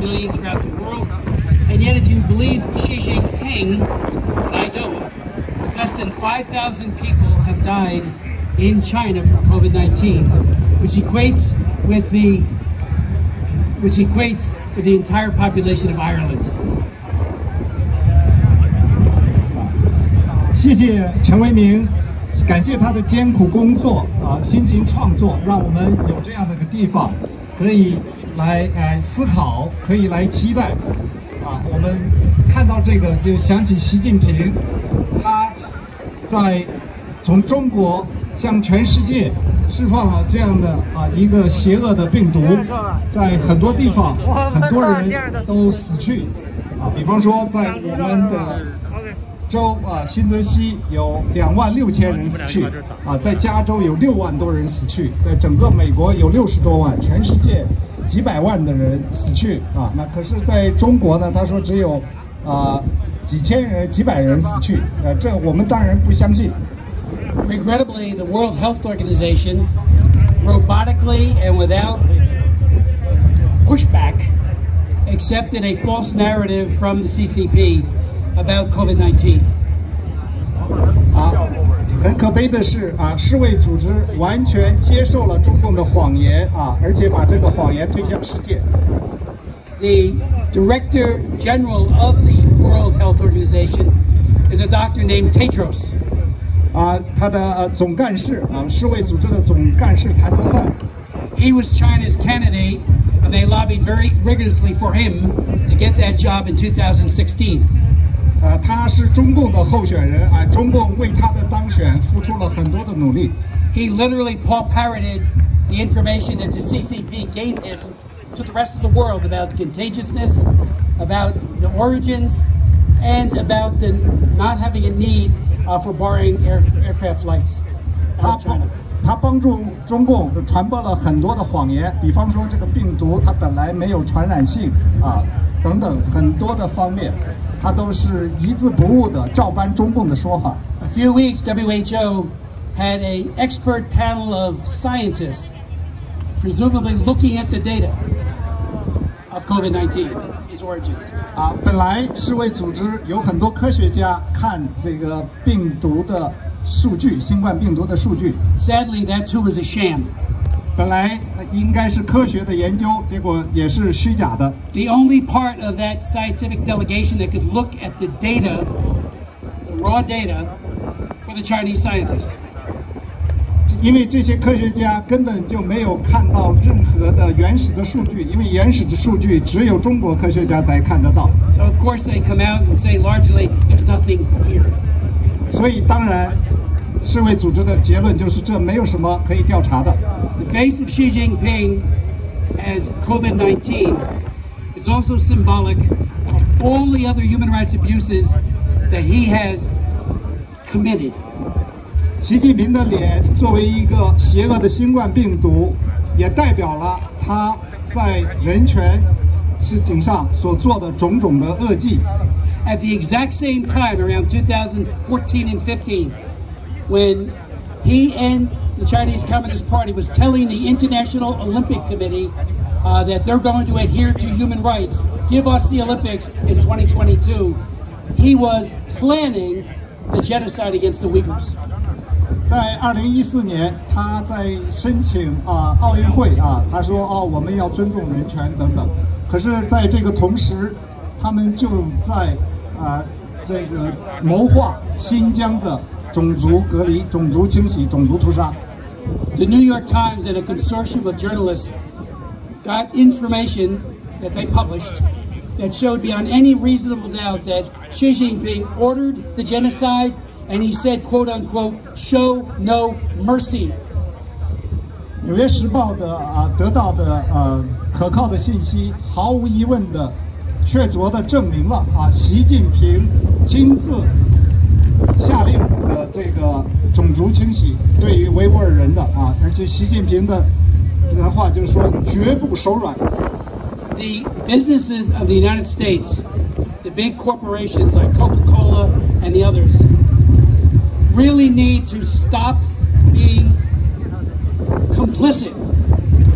million throughout the world. And yet, if you believe Xi Jinping, and I don't, less than 5,000 people have died in China from COVID-19, which equates with the entire population of Ireland. 谢谢陈为民，感谢他的艰苦工作辛勤创作，让我们有这样的一个地方可以来思考，可以来期待我们看到这个就想起习近平，他在从中国向全世界释放了这样的一个邪恶的病毒，在很多地方很多人都死去比方说在我们的州新泽西有26000人死去在加州有6万多人死去，在整个美国有60多万，全世界几百万的人死去那可是在中国呢，他说只有几千人几百人死去这我们当然不相信。 Regrettably, the World Health Organization robotically and without pushback accepted a false narrative from the CCP about COVID-19. 很可悲的是世卫组织完全接受了中共的谎言而且把这个谎言推向世界。The Director General of the World Health Organization is a doctor named Tedros. 他的总干事世卫组织的总干事谭德赛。He was China's candidate, and they lobbied very rigorously for him to get that job in 2016. 他是中共的候选人中共为他的当选付出了很多的努力。He literally parroted the information that the CCP gave him to the rest of the world about contagiousness, about the origins, and about the not having a need for barring aircraft flights out of China. 他帮助中共传播了很多的谎言，比方说这个病毒它本来没有传染性等等很多的方面，他都是一字不误的照搬中共的说法。A few weeks, WHO had an expert panel of scientists, presumably looking at the data of COVID-19, its origins. 本来世卫组织有很多科学家看这个病毒的数据，新冠病毒的数据。Sadly, that too was a sham. 本来应该是科学的研究，结果也是虚假的。The only part of that scientific delegation that could look at the data, the raw data, were the Chinese scientists. 因为这些科学家根本就没有看到任何的原始的数据，因为原始的数据只有中国科学家才看得到。So of course they come out and say largely there's nothing here. 所以当然，世卫组织的结论就是这没有什么可以调查的。The face of Xi Jinping as COVID-19 is also symbolic of all the other human rights abuses that he has committed. 习近平的脸作为一个邪恶的新冠病毒，也代表了他在人权事情上所做的种种的恶迹。At the exact same time, around 2014 and 15, when he and the Chinese Communist Party was telling the International Olympic Committee that they're going to adhere to human rights, give us the Olympics in 2022, he was planning the genocide against the Uyghurs. 在2014年，他在申请奥运会他说我们要尊重人权等等。可是，在这个同时，他们就在这个谋划新疆的种族隔离、种族清洗、种族屠杀。The New York Times and a consortium of journalists got information that they published that showed beyond any reasonable doubt that Xi Jinping ordered the genocide. And he said, quote unquote, show no mercy. 纽约时报的得到的可靠的信息，毫无疑问的确凿的证明了习近平亲自下令的这个种族清洗对于维吾尔人的而且习近平的话就是说绝不手软。The businesses of the United States, the big corporations like Coca-Cola and the others, really need to stop being complicit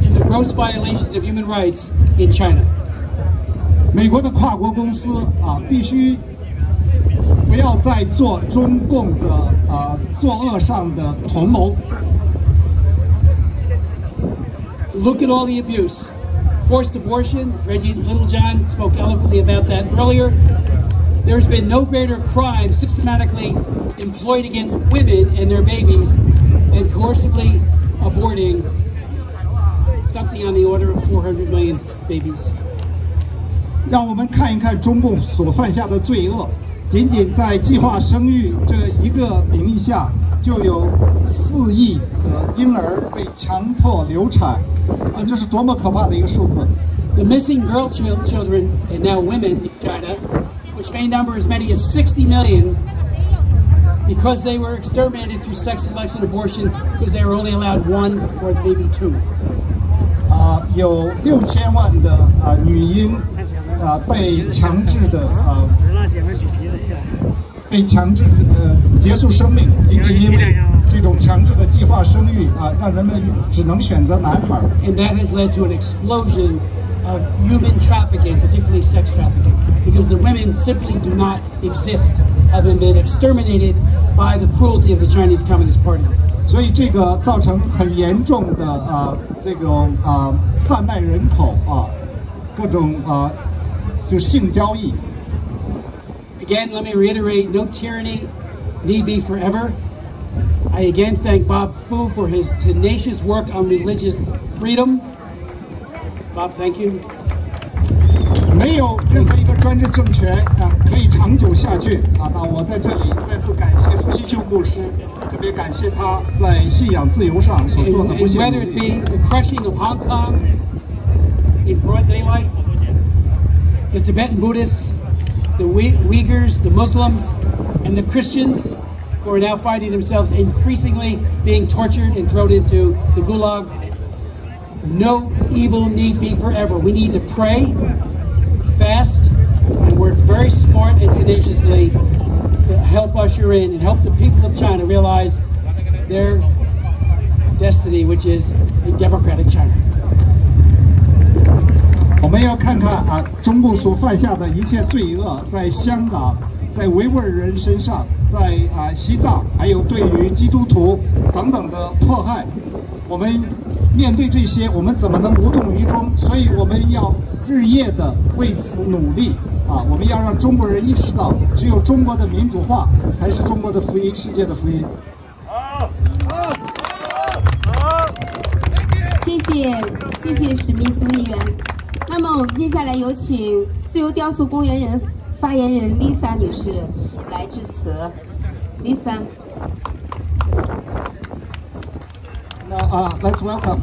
in the gross violations of human rights in China. 美国的跨国公司必须不要再做中共的作恶上的同谋。Look at all the abuse. Forced abortion. Reggie Littlejohn spoke eloquently about that earlier. There's been no greater crime systematically employed against women and their babies than coercively aborting something on the order of 400 million babies. 让我们看一看中共所犯下的罪恶。仅仅在计划生育这一个名义下，就有4亿的婴儿被强迫流产，这是多么可怕的一个数字 ！The missing girl children and now women in China, which may number as many as 60 million, because they were exterminated through sex selection abortion, because they were only allowed 1 or maybe 2. 有6000万的女婴被强制的结束生命，仅仅因为这种强制的计划生育让人们只能选择男孩。And that has led to an explosion of human trafficking, particularly sex trafficking, because the women simply do not exist, having been exterminated by the cruelty of the Chinese Communist Party. 所以这个造成很严重的这种贩卖人口各种就性交易。Again, let me reiterate: no tyranny need be forever. I again thank Bob Fu for his tenacious work on religious freedom. Bob, thank you. 没有任何一个专制政权可以长久下去那我在这里再次感谢傅希秋牧师，特别感谢他在信仰自由上所做的不懈努力。Whether it be the crushing of Hong Kong in broad daylight, the Tibetan Buddhists, the Uyghurs, the Muslims, and the Christians who are now finding themselves increasingly being tortured and thrown into the gulag. No evil need be forever. We need to pray, fast, and work very smart and tenaciously to help usher in and help the people of China realize their destiny, which is a democratic China. 我们要看看中共所犯下的一切罪恶，在香港，在维吾尔人身上，在西藏，还有对于基督徒等等的迫害。我们面对这些，我们怎么能无动于衷？所以我们要日夜的为此努力我们要让中国人意识到，只有中国的民主化才是中国的福音，世界的福音。谢谢史密斯议员。那么我们接下来有请自由雕塑公园人发言人 Lisa 女士来致辞。Lisa。Let's welcome